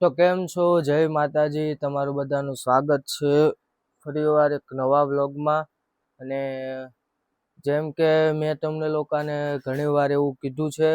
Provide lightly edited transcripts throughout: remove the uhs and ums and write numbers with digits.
તો કેમ છો? જય માતાજી. તમારું બધાનું સ્વાગત છે ફરીવાર એક નવા વ્લોગમાં. અને જેમ કે મેં તમને લોકોને ઘણીવાર એવું કીધું છે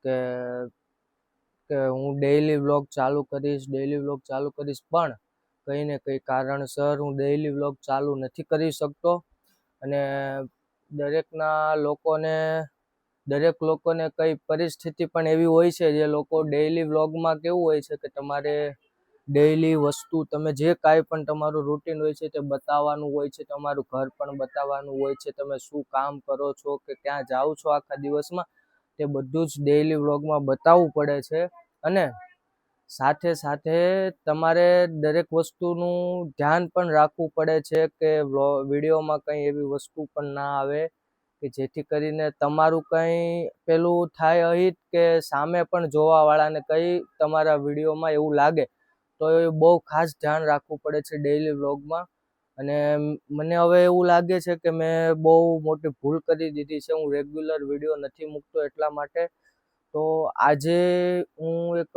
કે હું ડેઈલી વ્લોગ ચાલુ કરીશ, પણ કંઈ ને કંઈ કારણસર હું ડેઈલી વ્લોગ ચાલુ નથી કરી શકતો. અને દરેક લોકોને કઈ પરિસ્થિતિ પણ એવી હોય છે, જે લોકો ડેઈલી વ્લોગમાં કેવું હોય છે કે તમારે ડેઈલી વસ્તુ, તમે જે કાંઈ પણ તમારું રૂટીન હોય છે તે બતાવવાનું હોય છે, તમારું ઘર પણ બતાવવાનું હોય છે, તમે શું કામ કરો છો કે ક્યાં જાઓ છો આખા દિવસમાં, તે બધું જ ડેઈલી વ્લોગમાં બતાવવું પડે છે. અને સાથે સાથે તમારે દરેક વસ્તુનું ધ્યાન પણ રાખવું પડે છે કે વિડીયોમાં કંઈ એવી વસ્તુ પણ ના આવે કે જેથી કરીને તમારું કંઈ પેલું થાય અહિત, કે સામે પણ જોવાવાળાને કંઈ તમારા વિડીયોમાં એવું લાગે, તો એ બહુ ખાસ ધ્યાન રાખવું પડે છે ડેઈલી વ્લોગમાં. અને મને હવે એવું લાગે છે કે મેં બહુ મોટી ભૂલ કરી દીધી છે, હું રેગ્યુલર વિડીયો નથી મૂકતો એટલા માટે. તો આજે હું એક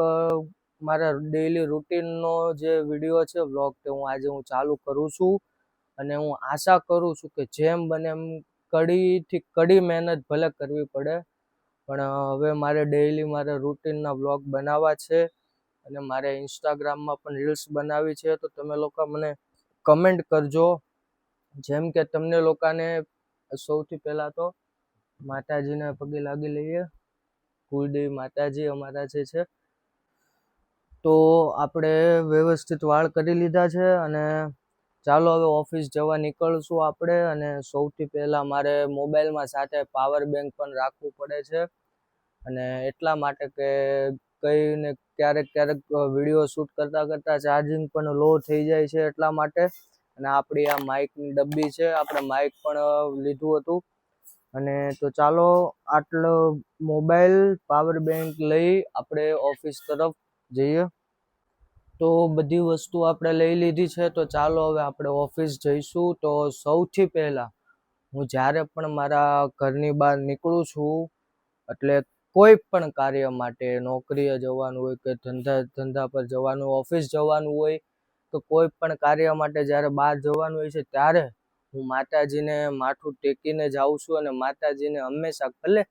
મારા ડેઈલી રૂટીનનો જે વિડીયો છે વ્લોગ, તે આજે હું ચાલુ કરું છું. અને હું આશા કરું છું કે જેમ બને એમ કડીથી કડી મહેનત ભલે કરવી પડે, પણ હવે મારે ડેઈલી રૂટીનના વ્લોગ બનાવવા છે. અને મારે ઇન્સ્ટાગ્રામમાં પણ રીલ્સ બનાવી છે. તો તમે લોકો મને કમેન્ટ કરજો. જેમ કે તમને લોકોને સૌથી પહેલાં તો માતાજીને પગે લાગી લઈએ. કુલદેવી માતાજી અમારા જે છે. તો આપણે વ્યવસ્થિત વાળ કરી લીધા છે અને ચાલો હવે ઓફિસ જવા નીકળશું આપણે. અને સૌથી પહેલાં મારે મોબાઈલમાં સાથે પાવર બેંક પણ રાખવું પડે છે. અને એટલા માટે કે ક્યારેક વિડીયો શૂટ કરતાં ચાર્જિંગ પણ લો થઈ જાય છે એટલા માટે. અને આપણી આ માઇકની ડબ્બી છે, આપણે માઇક પણ લીધું હતું. અને તો ચાલો આટલો મોબાઈલ, પાવર બેંક લઈ આપણે ઓફિસ તરફ જઈએ. તો બધી વસ્તુ આપણે લઈ લીધી છે, તો ચાલો હવે આપણે ઓફિસ જઈશું. તો સૌથી પહેલાં હું જ્યારે પણ મારા ઘરની બહાર નીકળું છું, એટલે કોઈ પણ કાર્ય માટે, નોકરીએ જવાનું હોય કે ધંધા પર જવાનું, ઓફિસ જવાનું હોય, તો કોઈ પણ કાર્ય માટે જ્યારે બહાર જવાનું હોય છે, ત્યારે હું માતાજીને માથું ટેકીને જાઉં છું. અને માતાજીને હંમેશા, ભલે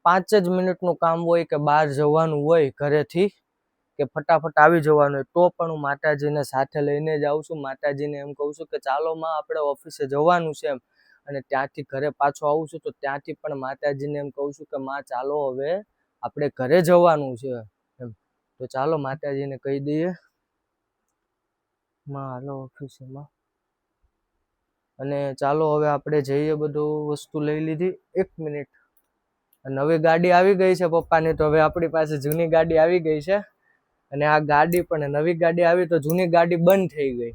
5 જ મિનિટનું કામ હોય કે બહાર જવાનું હોય ઘરેથી, કે ફટાફટ આવી જવાનું હોય, તો પણ હું માતાજીને સાથે લઈને જ આવું છું. માતાજીને એમ કહું છું કે ચાલો માં, આપણે ઓફિસે જવાનું છે એમ. અને ત્યાંથી ઘરે પાછો આવું છું, તો ત્યાંથી પણ માતાજીને એમ કહું છું કે માં ચાલો હવે આપણે ઘરે જવાનું છે એમ. તો ચાલો માતાજીને કહી દઈએ, માં હાલો ઓફિસમાં. અને ચાલો હવે આપણે જઈએ. બધું વસ્તુ લઈ લીધી. 1 મિનિટ, નવી ગાડી આવી ગઈ છે પપ્પાની, તો હવે આપણી પાસે જૂની ગાડી આવી ગઈ છે. અને આ ગાડી પણ, નવી ગાડી આવી તો જૂની ગાડી બંધ થઈ ગઈ.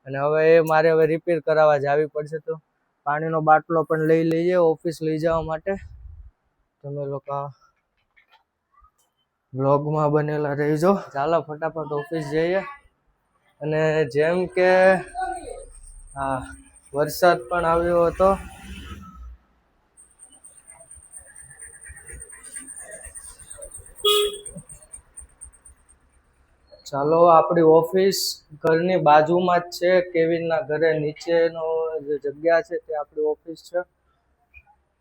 અને હવે મારે રિપેર કરાવવા જવી પડશે. તો પાણીનો બાટલો પણ લઈ લઈએ ઓફિસ લઈ જવા માટે. તમે લોકો વ્લોગમાં બનેલા રહેજો. ચાલો ફટાફટ ઓફિસ જઈએ. અને જેમ કે વરસાદ પણ આવ્યો હતો. ચાલો, આપણી ઓફિસ ઘરની બાજુમાં જ છે. કેવિનના ઘરે નીચેનો જે જગ્યા છે તે આપણી ઓફિસ છે.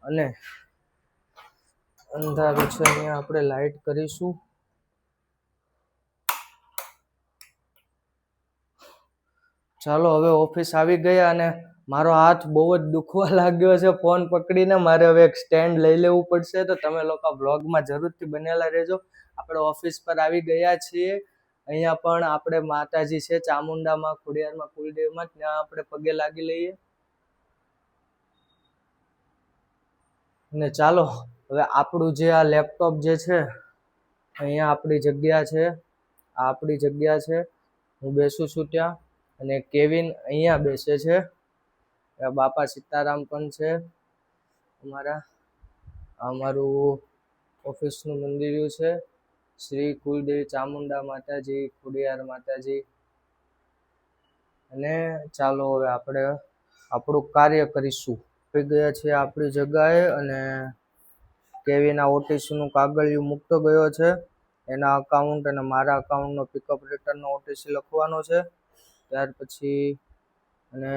અને અંધારું છે, અહીંયા આપણે લાઈટ કરીશું. ચાલો હવે ઓફિસ આવી ગયા. અને મારો હાથ બહુ જ દુખવા લાગ્યો છે ફોન પકડીને. મારે હવે એક સ્ટેન્ડ લઈ લેવું પડશે. તો તમે લોકો બ્લોગમાં જરૂરથી બનેલા રહેજો. આપણે ઓફિસ પર આવી ગયા છીએ. અહીંયા પણ આપણે માતાજી છે, ચામુંડામાં, ખોડિયારમાં, કુલદેવમાં, ત્યાં આપણે પગે લાગી લઈએ. અને ચાલો હવે આપણું જે આ લેપટોપ જે છે, અહીંયા આપણી જગ્યા છે, આ આપણી જગ્યા છે. હું બેસું છું ત્યાં. અને કેવિન અહીંયા બેસે છે. બાપા સીતારામ પણ છે અમારું ઓફિસનું મંદિર છે. શ્રી કુલદેવી ચામુંડા માતાજી, ખોડિયાર માતાજી. અને ચાલો હવે આપણે આપણું કાર્ય કરીશું. આવી ગયા છે આપણી જગ્યાએ. અને કેવીના ઓટીસીનું કાગળિયું મૂકતો ગયો છે. એના અકાઉન્ટ અને મારા અકાઉન્ટનો પિકઅપ રિટર્નનો ઓટીસી લખવાનો છે. ત્યાર પછી અને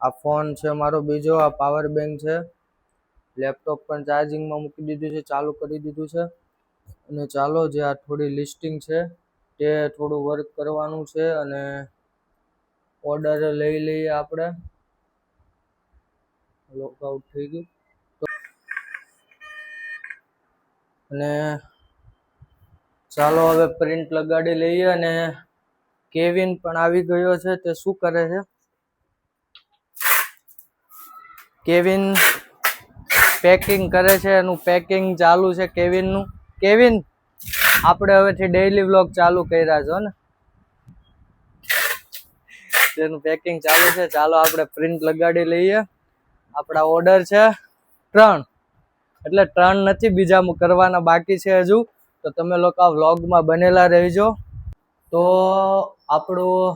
આ ફોન છે મારો બીજો, આ પાવર બેંક છે, લેપટોપ પણ ચાર્જિંગમાં મૂકી દીધું છે, ચાલુ કરી દીધું છે. અને ચાલો જે આ થોડી લિસ્ટિંગ છે તે થોડું વર્ક કરવાનું છે અને ઓર્ડર લઈ લઈએ આપણે. લોકઆઉટ થઈ ગયું અને ચાલો હવે પ્રિન્ટ લગાડી લઈએ. અને કેવિન પણ આવી ગયો છે. તે શું કરે છે? કેવિન પેકિંગ કરે છે, એનું પેકિંગ ચાલુ છે કેવિનનું. કેવિન, આપણે હવેથી ડેઈલી વ્લોગ ચાલુ કર્યા છો ને? તેનું પેકિંગ ચાલુ છે. ચાલો આપણે પ્રિન્ટ લગાડી લઈએ. આપણા ઓર્ડર છે 3, એટલે 3 નથી, બીજા કરવાના બાકી છે હજુ. તો તમે લોકો આ વ્લોગમાં બનેલા રહેજો. તો આપણું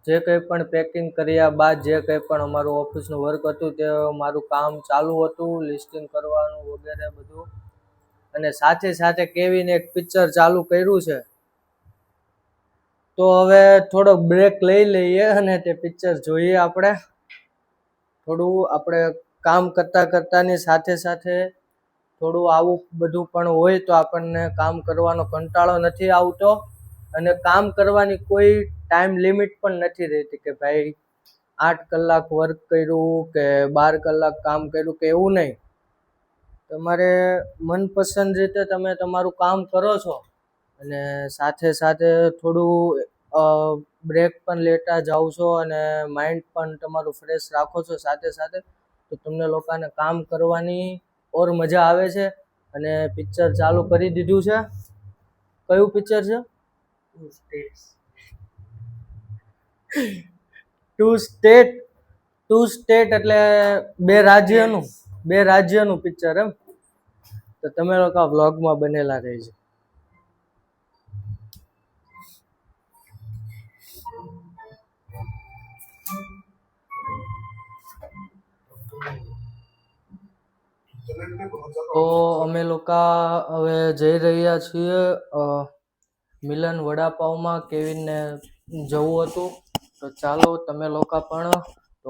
જે કંઈ પણ પેકિંગ કર્યા બાદ જે કંઈ પણ અમારું ઓફિસનું વર્ક હતું તે મારું કામ ચાલુ હતું, લિસ્ટિંગ કરવાનું વગેરે બધું. અને સાથે સાથે કેવીને એક પિક્ચર ચાલુ કર્યું છે. તો હવે થોડોક બ્રેક લઈ લઈએ અને તે પિક્ચર જોઈએ. આપણે કામ કરતાની સાથે સાથે થોડું આવું બધું પણ હોય તો આપણને કામ કરવાનો કંટાળો નથી આવતો. અને કામ કરવાની કોઈ ટાઈમ લિમિટ પણ નથી રહેતી કે ભાઈ 8 કલાક વર્ક કર્યું કે 12 કલાક કામ કર્યું કે એવું નહીં. તમારે મનપસંદ રીતે તમે તમારું કામ કરો છો અને સાથે સાથે થોડું બ્રેક પણ લેતા જાઓ છો અને માઇન્ડ પણ તમારું ફ્રેશ રાખો છો સાથે સાથે, તો તમને લોકોને કામ કરવાની ઓર મજા આવે છે. અને પિક્ચર ચાલુ કરી દીધું છે. કયું પિક્ચર છે? ટુ સ્ટેટ એટલે 2 રાજ્યનું પિક્ચર એમ. તો તમે લોકો આ વ્લોગમાં બનેલા રહેજો. તો અમે લોકો હવે જઈ રહ્યા છીએ મિલન વડાપાવમાં. કેવિનને જવું હતું તો ચાલો તમે લોકો પણ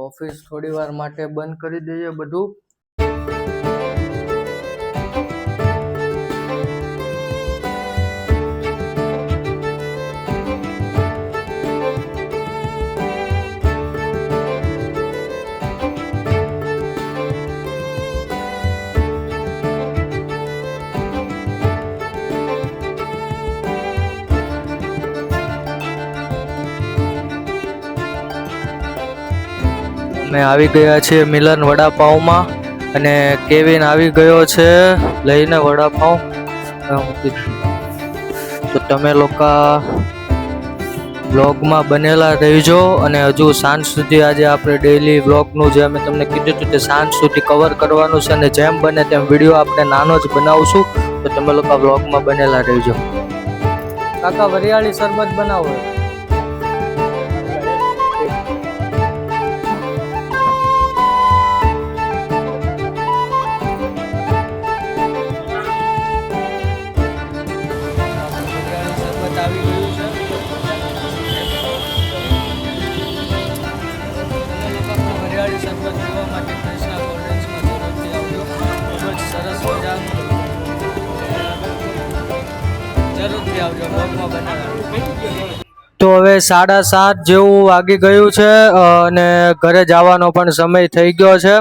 ઓફિસ થોડી વાર માટે બંધ કરી દઈએ બધું. અમે આવી ગયા છીએ મિલન વડાપાવમાં અને કેવિન આવી ગયો છે લઈને વડાપાવ. તો તમે લોકો વ્લોગમાં બનેલા રહેજો. અને હજુ સાંજ સુધી આજે આપણે ડેઈલી વ્લોગનું જે અમે તમને કીધું હતું તે સાંજ સુધી કવર કરવાનું છે. અને જેમ બને તેમ વિડીયો આપણે નાનો જ બનાવશું. તો તમે લોકો વ્લોગમાં બનેલા રહેજો. કાકા વરિયાળી શરબત બનાવો. તો હવે 7:30 જેવું વાગી ગયું છે અને ઘરે જવાનો પણ સમય થઈ ગયો છે.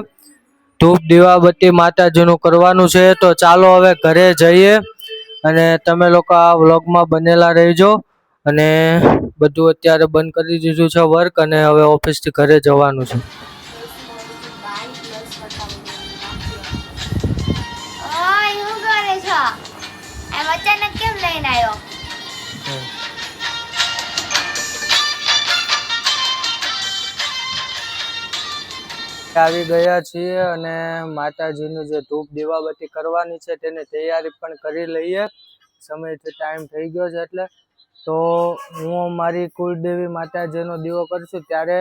ધૂપ દીવાબત્તી માતાજીનું કરવાનું છે. તો ચાલો હવે ઘરે જઈએ અને તમે લોકો આ વ્લોગમાં બનેલા રહેજો. અને બધું અત્યારે બંધ કરી દીધું છે વર્ક, અને હવે ઓફિસથી ઘરે જવાનું છે. અચાનક કેમ લઈને આવ્યો? આવી ગયા છીએ અને માતાજીનું જે ધૂપ દીવાબત્તી કરવાની છે તેની તૈયારી પણ કરી લઈએ. સમયથી ટાઈમ થઈ ગયો છે એટલે. તો હું મારી કુળદેવી માતાજીનો દીવો કરશું ત્યારે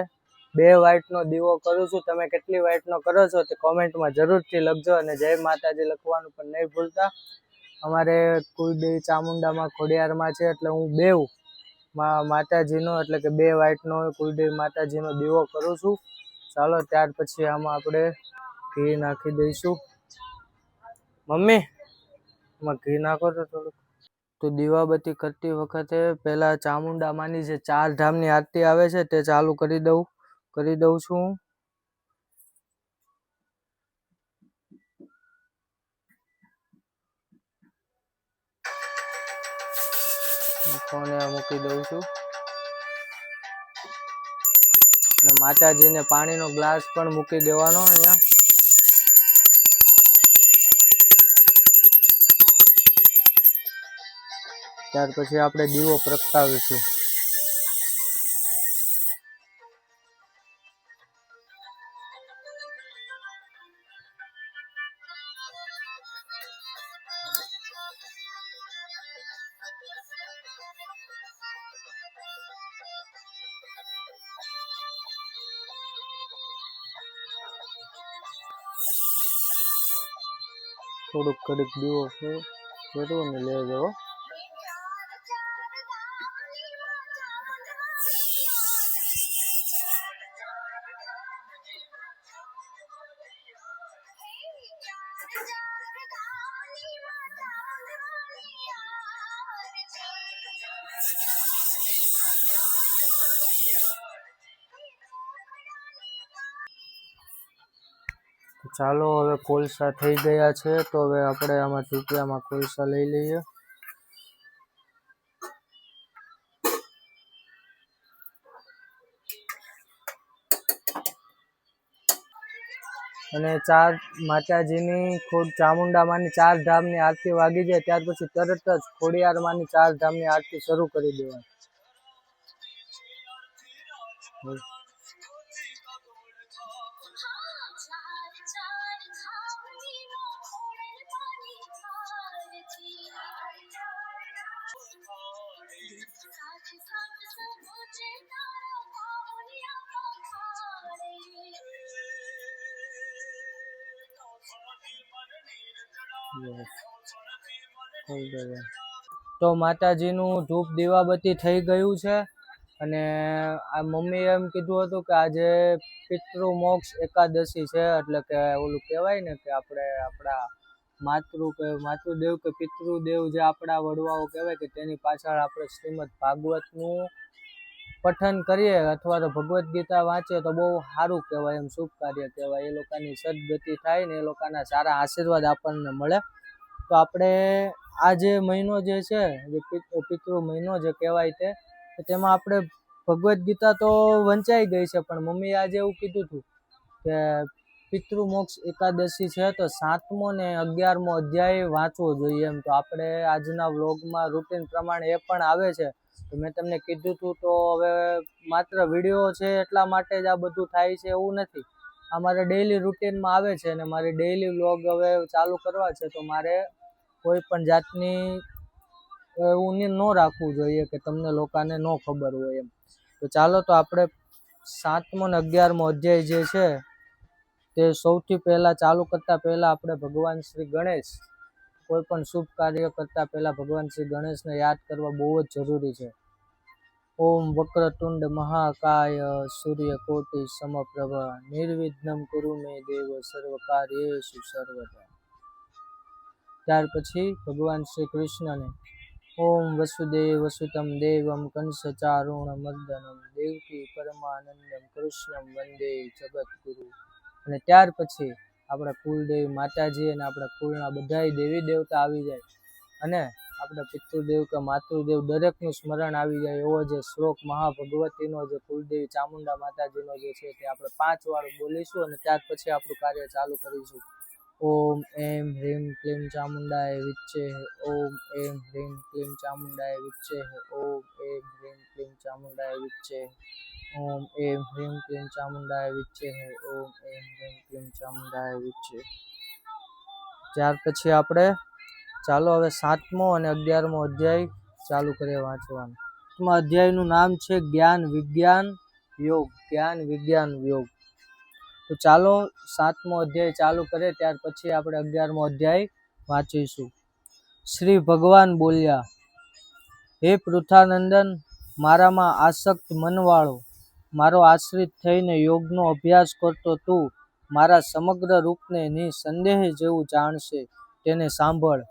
2 વાઇટનો દીવો કરું છું. તમે કેટલી વાઇટનો કરો છો તે કોમેન્ટમાં જરૂરથી લખજો અને જય માતાજી લખવાનું પણ નહીં ભૂલતા. અમારે કુળદેવી ચામુંડામાં ખોડિયારમાં છે, એટલે હું બેવ માતાજીનો એટલે કે 2 વાઇટનો કુળદેવી માતાજીનો દીવો કરું છું. ચાલો ત્યાર પછી આમાં આપણે ઘી નાખી દઈશું. મમ્મી એમાં ઘી નાખો તો થોડુંક. તો દીવાબત્તી કરતી વખતે પહેલા ચામુંડા માની જે 4 ધામની આરતી આવે છે તે ચાલુ કરી દઉં છું. ફોને મૂકી દઉં છું. ને માતાજીને પાણીનો ગ્લાસ પણ મૂકી દેવાનો અહીંયા. ત્યાર પછી આપણે દીવો પ્રગટાવીશું. થોડુંક ઘડીક દીવો ફેરવો ને લેજો. ચાલો હવે કોલસા થઈ ગયા છે, તો હવે આપણે આમાં ટીપિયામાં કોલસા લઈ લઈએ. અને માતાજીની ચામુંડામાંની 4 ધામની આરતી વાગી જાય ત્યાર પછી તરત જ ખોડિયારમાંની 4 ધામની આરતી શરૂ કરી દેવાની. તો માતાજીનું ધૂપ દીવાબત્તી થઈ ગયું છે, અને આ મમ્મીએ એમ કીધું હતું કે આજે પિતૃ મોક્ષ એકાદશી છે, એટલે કે ઓલું કહેવાય ને કે આપણે આપણા માતૃદેવ કે પિતૃદેવ જે આપણા વડવાઓ કહેવાય કે તેની પાછળ આપણે શ્રીમદ ભાગવતનું પઠન કરીએ અથવા તો ભગવદ્ ગીતા વાંચીએ તો બહુ સારું કહેવાય, એમ શુભ કાર્ય કહેવાય. એ લોકોની સદગતિ થાય ને એ લોકોના સારા આશીર્વાદ આપણને મળે. તો આપણે આ જે મહિનો જે છે, જે પિતૃ મહિનો જે કહેવાય તેમાં આપણે ભગવદ્ ગીતા તો વંચાઈ ગઈ છે, પણ મમ્મીએ આજે એવું કીધું હતું કે પિતૃ મોક્ષ એકાદશી છે તો 7મો ને 11મો અધ્યાય વાંચવો જોઈએ એમ. તો આપણે આજના વ્લોગમાં રૂટીન પ્રમાણે એ પણ આવે છે. તો મેં તમને કીધું હતું, તો હવે માત્ર વિડીયો છે એટલા માટે જ આ બધું થાય છે એવું નથી. આ મારે ડેઈલી રૂટીનમાં આવે છે, અને મારે ડેઈલી વ્લોગ હવે ચાલુ કરવા છે, તો મારે કોઈ પણ જાતની એવું ન રાખવું જોઈએ કે તમને લોકોને ન ખબર હોય એમ. તો ચાલો તો આપણે 7મો ને 11મો અધ્યાય જે છે તે સૌથી પહેલા ચાલુ કરતા પહેલા આપણે ભગવાન શ્રી ગણેશ, કોઈ પણ શુભ કાર્ય કરતા પહેલા ભગવાન શ્રી ગણેશને યાદ કરવા બહુ જ જરૂરી છે. ઓમ વક્રતુંડ મહાકાય સૂર્યકોટિ સમપ્રભ નિર્વિઘ્નમ કુરુ મે દેવ સર્વકાર્યેષુ સર્વદા. ત્યાર પછી ભગવાન શ્રી કૃષ્ણને ઓમ વસુદેવ વસુતમ દેવમ કંસચારુણ મર્દનમ દેવકી પરમાનંદમ કૃષ્ણમ વંદે જગતગુરુ. અને ત્યાર પછી આપણા કુલદેવી માતાજી અને આપણા કુળના બધાય દેવી દેવતા આવી જાય, અને આપણા પિતૃદેવ કે માતૃદેવ દરેકનું સ્મરણ આવી જાય એવો જે શ્લોક મહાભગવતીનો જે કુલદેવી ચામુંડા માતાજીનો જે છે તે આપણે 5 વાર બોલીશું, અને ત્યાર પછી આપણું કાર્ય ચાલુ કરીશું. ઓમ એમ હ્રીમ ક્લીમ ચામુંડાય વિચ્ચે. ઓમ એમ હ્રીમ ક્લીમ ચામુંડાય વિચ્ચે. ઓમ એમ હ્રીમ ક્લીમ ચામુંડાય વિચ્ચે. ઓમ એમ હ્રીમ ક્લીમ ચામુંડાય વિચ્ચે. ઓમ એમ હ્રીમ ક્લીમ ચામુંડાય વિચ્ચે. ત્યાર પછી આપણે ચાલો હવે 7મો અને 11મો અધ્યાય ચાલુ કરીએ વાંચવાનું. 7મા અધ્યાયનું નામ છે જ્ઞાન વિજ્ઞાન યોગ. જ્ઞાન વિજ્ઞાન યોગ. તો ચાલો 7મો અધ્યાય ચાલુ કરીએ, ત્યાર પછી આપણે 11મો અધ્યાય વાંચીશું. શ્રી ભગવાન બોલ્યા, હે પૃથાનંદન, મારામાં આસક્ત મનવાળો, મારો આશ્રિત થઈને યોગનો અભ્યાસ કરતો તું મારા સમગ્ર રૂપને નિસંદેહ જેવું જાણશે, તેને સાંભળ.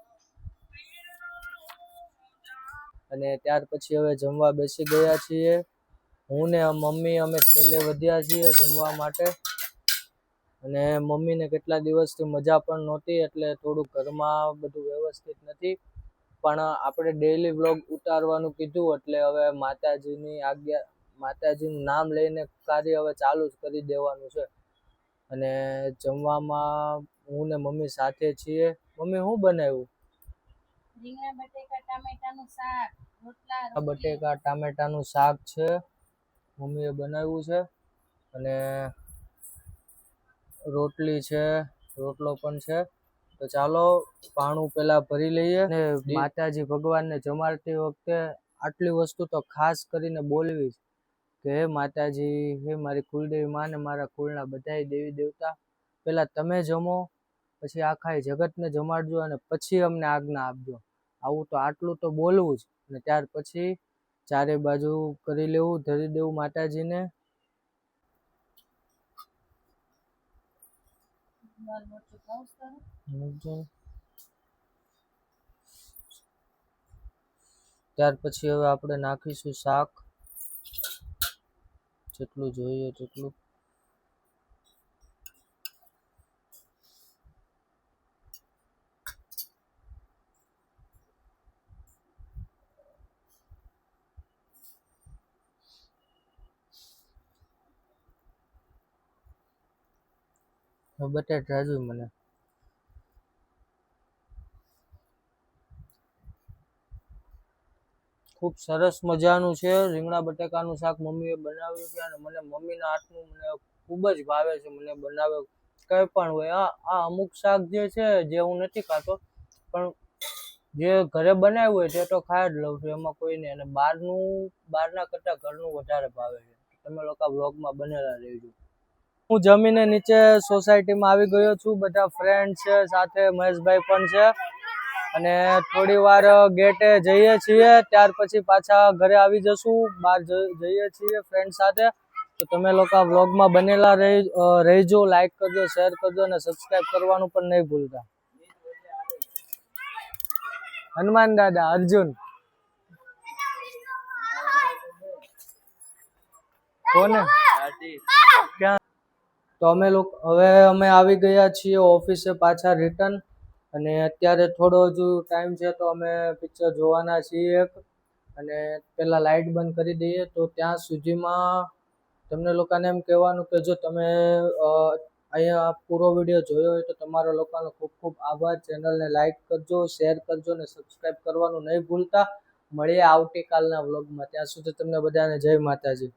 અને ત્યાર પછી હવે જમવા બેસી ગયા છીએ. હું ને મમ્મી અમે છેલ્લે વધ્યા છીએ જમવા માટે. અને મમ્મીને કેટલા દિવસથી મજા પણ નહોતી, એટલે થોડુંક ઘરમાં બધું વ્યવસ્થિત નથી. પણ આપણે ડેઈલી વ્લોગ ઉતારવાનું કીધું, એટલે હવે માતાજીની આજ્ઞા, માતાજીનું નામ લઈને કાર્ય હવે ચાલુ જ કરી દેવાનું છે. અને જમવામાં હું ને મમ્મી સાથે છીએ. મમ્મી શું બનાવ્યું? રીંગણા બટેકા ટામેટાનું શાક, રોટલા, બટેકા ટામેટાનું શાક છે, મમ્મીએ બનાવ્યું છે. અને રોટલી છે, રોટલો પણ છે. તો ચાલો પાણું પેલા ભરી લઈએ. અને માતાજી ભગવાનને જમાડતી વખતે આટલી વસ્તુ તો ખાસ કરીને બોલવી કે હે માતાજી, હે મારી કુલદેવી માં ને મારા કુળના બધાય દેવી દેવતા, પેલા તમે જમો, પછી આખા જગતને જમાડજો અને પછી અમને આજ્ઞા આપજો. આવું તો આટલું તો બોલવું જ. અને ત્યાર પછી ચારે બાજુ કરી લેવું, ધરી દેવું માતાજીને. ત્યાર પછી હવે આપણે નાખીશું શાક, જેટલું જોઈએ તેટલું. બટેટા રાજુ મને ખૂબ સરસ મજાનું છે. રીંગણા બટેકાનું શાક મમ્મીએ બનાવ્યું છે અને મને મમ્મીના હાથનું મને ખૂબ જ ભાવે છે. મને બનાવે કંઈ પણ હોય. આ અમુક શાક જે છે, જે હું નથી ખાતો, પણ જે ઘરે બનાવ્યું હોય તે તો ખાઈ જ લઉં છું, એમાં કોઈ નહીં. અને બહારના કરતાં ઘરનું વધારે ભાવે છે. તમે લોકો વ્લોગમાં બનેલા રહેજો. હું જમીને નીચે સોસાયટીમાં આવી ગયો છું. બધા ફ્રેન્ડ છે સાથે, મહેશભાઈ પણ છે. અને થોડી વાર ગેટે જઈએ છીએ, ત્યાર પછી પાછા ઘરે આવી જશું. બહાર જઈએ છીએ ફ્રેન્ડ સાથે. તો તમે લોકો વ્લોગમાં બનેલા રહેજો. લાઈક કરજો, શેર કરજો અને સબસ્ક્રાઈબ કરવાનું પણ નહીં ભૂલતા. હનુમાન દાદા, અર્જુન કોને ક્યાં? તો અમે આવી ગયા છીએ ઓફિસે પાછા રિટર્ન. અને અત્યારે થોડો હજુ ટાઈમ છે, તો અમે પિક્ચર જોવાના છીએ. અને પેલા લાઇટ બંધ કરી દઈએ. તો ત્યાં સુધીમાં તમને લોકોને એમ કહેવાનું કે જો તમે અહીંયા પૂરો વિડીયો જોયો હોય તો તમારા લોકોનો ખૂબ ખૂબ આભાર. ચેનલને લાઈક કરજો, શેર કરજો અને સબસ્ક્રાઈબ કરવાનું નહીં ભૂલતા. મળીએ આવતીકાલના વ્લોગમાં. ત્યાં સુધી તમને બધાને જય માતાજી.